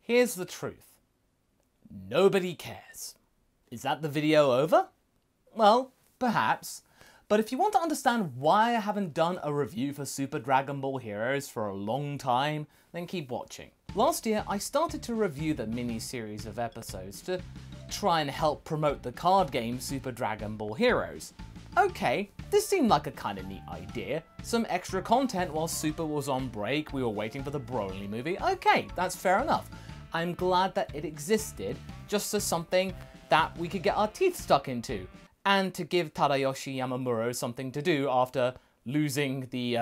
Here's the truth. Nobody cares. Is that the video over? Well, perhaps. But if you want to understand why I haven't done a review for Super Dragon Ball Heroes for a long time, then keep watching. Last year, I started to review the mini-series of episodes to try and help promote the card game Super Dragon Ball Heroes. Okay, this seemed like a kind of neat idea. Some extra content while Super was on break, we were waiting for the Broly movie. Okay, that's fair enough. I'm glad that it existed, just as something that we could get our teeth stuck into, and to give Tadayoshi Yamamuro something to do after losing the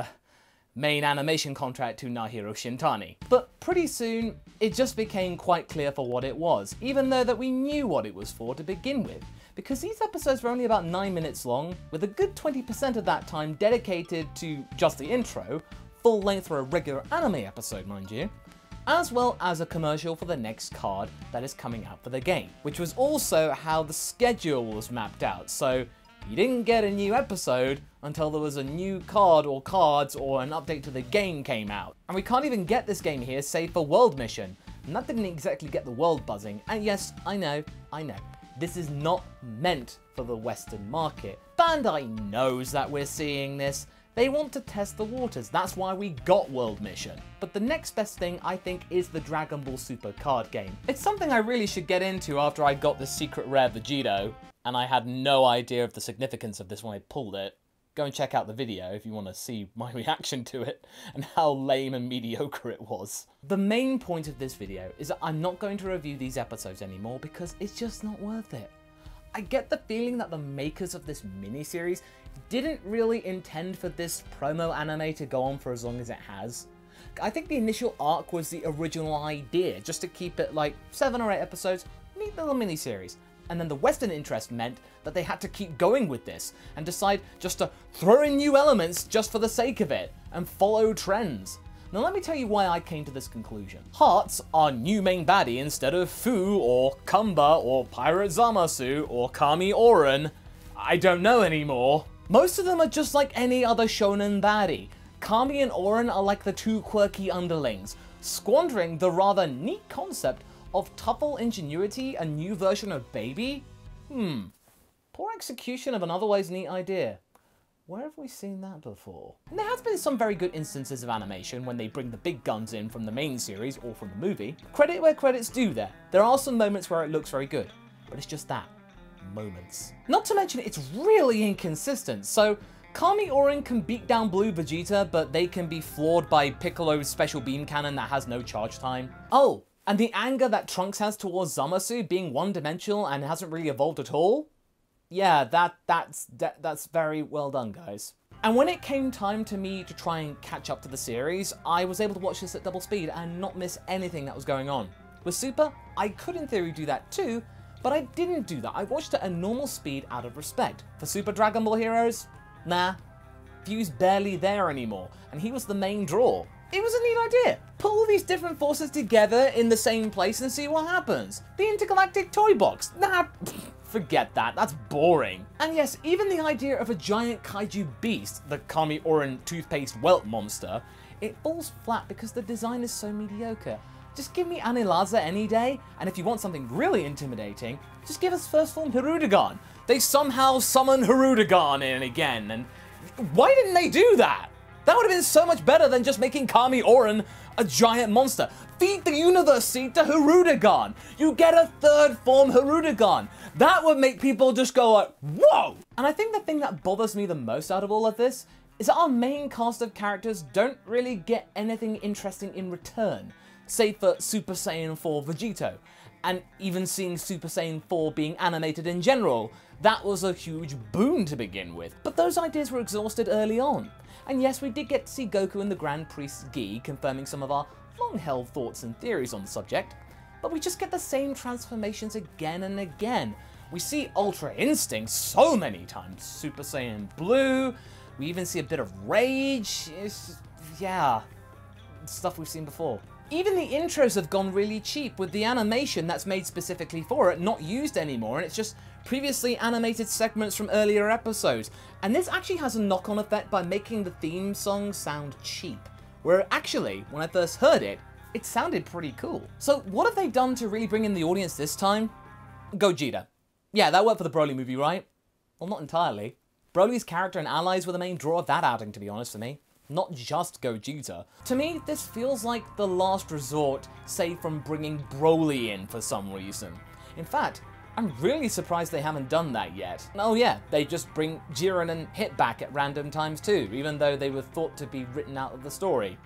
main animation contract to Nahiro Shintani. But pretty soon, it just became quite clear for what it was, even though that we knew what it was for to begin with. Because these episodes were only about 9 minutes long, with a good 20% of that time dedicated to just the intro, full length for a regular anime episode, mind you, as well as a commercial for the next card that is coming out for the game, which was also how the schedule was mapped out. So you didn't get a new episode until there was a new card or cards or an update to the game came out. And we can't even get this game here save for World Mission, and that didn't exactly get the world buzzing. And yes, I know, this is not meant for the Western market. Bandai knows that we're seeing this. They want to test the waters, that's why we got World Mission. But the next best thing, I think, is the Dragon Ball Super card game. It's something I really should get into after I got the secret rare Vegito, and I had no idea of the significance of this when I pulled it. Go and check out the video if you want to see my reaction to it, and how lame and mediocre it was. The main point of this video is that I'm not going to review these episodes anymore because it's just not worth it. I get the feeling that the makers of this miniseries didn't really intend for this promo anime to go on for as long as it has. I think the initial arc was the original idea, just to keep it like 7 or 8 episodes, neat little miniseries. And then the Western interest meant that they had to keep going with this and decide just to throw in new elements just for the sake of it and follow trends. Now let me tell you why I came to this conclusion. Hearts are new main baddie instead of Fu or Kumba or Pirate Zamasu or Kami Oren. I don't know anymore. Most of them are just like any other shonen baddie. Kami and Oren are like the two quirky underlings, squandering the rather neat concept of Tuffle Ingenuity, a new version of Baby? Poor execution of an otherwise neat idea. Where have we seen that before? And there has been some very good instances of animation when they bring the big guns in from the main series or from the movie. Credit where credit's due there. There are some moments where it looks very good, but it's just that. Moments. Not to mention it's really inconsistent, so Kami Oren can beat down Blue Vegeta, but they can be floored by Piccolo's special beam cannon that has no charge time. Oh, and the anger that Trunks has towards Zamasu being one-dimensional and hasn't really evolved at all? Yeah, that's very well done, guys. And when it came time to me to try and catch up to the series, I was able to watch this at double speed and not miss anything that was going on. With Super, I could in theory do that too, but I didn't do that. I watched it at normal speed out of respect. For Super Dragon Ball Heroes, nah, Fu's barely there anymore, and he was the main draw. It was a neat idea. Put all these different forces together in the same place and see what happens. The intergalactic toy box. Nah, forget that. That's boring. And yes, even the idea of a giant kaiju beast, the Kami Oren toothpaste welt monster, it falls flat because the design is so mediocre. Just give me Anilaza any day, and if you want something really intimidating, just give us first form Hirudegarn. They somehow summon Hirudegarn in again, and why didn't they do that? That would have been so much better than just making Kami Oren a giant monster. Feed the universe seed to Hirudegarn. You get a third form Hirudegarn. That would make people just go like, whoa! And I think the thing that bothers me the most out of all of this is that our main cast of characters don't really get anything interesting in return, save for Super Saiyan 4 Vegito. And even seeing Super Saiyan 4 being animated in general, that was a huge boon to begin with. But those ideas were exhausted early on. And yes, we did get to see Goku and the Grand Priest Gi confirming some of our long-held thoughts and theories on the subject, but we just get the same transformations again and again. We see Ultra Instinct so many times, Super Saiyan Blue, we even see a bit of Rage, yeah, stuff we've seen before. Even the intros have gone really cheap, with the animation that's made specifically for it not used anymore, and it's just previously animated segments from earlier episodes. And this actually has a knock-on effect by making the theme song sound cheap, where actually, when I first heard it, it sounded pretty cool. So what have they done to really bring in the audience this time? Gogeta. Yeah, that worked for the Broly movie, right? Well, not entirely. Broly's character and allies were the main draw of that outing, to be honest, for me. Not just Gogeta. To me, this feels like the last resort, save from bringing Broly in for some reason. In fact, I'm really surprised they haven't done that yet. Oh yeah, they just bring Jiren and Hit back at random times too, even though they were thought to be written out of the story.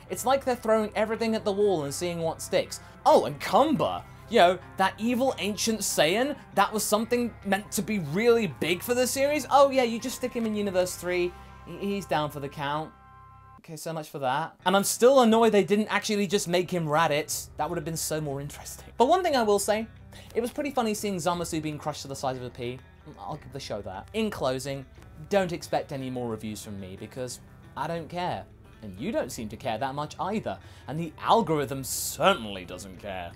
It's like they're throwing everything at the wall and seeing what sticks. Oh, and Kumba! You know, that evil ancient Saiyan, that was something meant to be really big for the series? Oh yeah, you just stick him in Universe 3, he's down for the count. Okay, so much for that. And I'm still annoyed they didn't actually just make him Raditz. That would have been so more interesting. But one thing I will say, it was pretty funny seeing Zamasu being crushed to the size of a pea. I'll give the show that. In closing, don't expect any more reviews from me because I don't care. And you don't seem to care that much either. And the algorithm certainly doesn't care.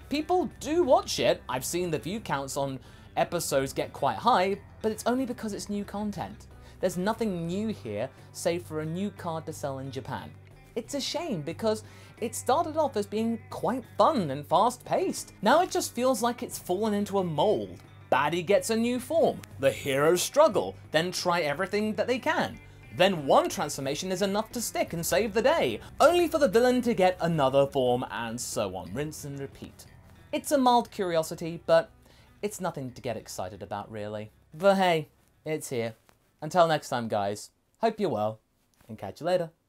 People do watch it. I've seen the view counts on episodes get quite high, but it's only because it's new content. There's nothing new here, save for a new card to sell in Japan. It's a shame because it started off as being quite fun and fast-paced. Now it just feels like it's fallen into a mold. Baddie gets a new form, the heroes struggle, then try everything that they can. Then one transformation is enough to stick and save the day, only for the villain to get another form and so on, rinse and repeat. It's a mild curiosity, but it's nothing to get excited about really. But hey, it's here. Until next time guys, hope you're well, and catch you later.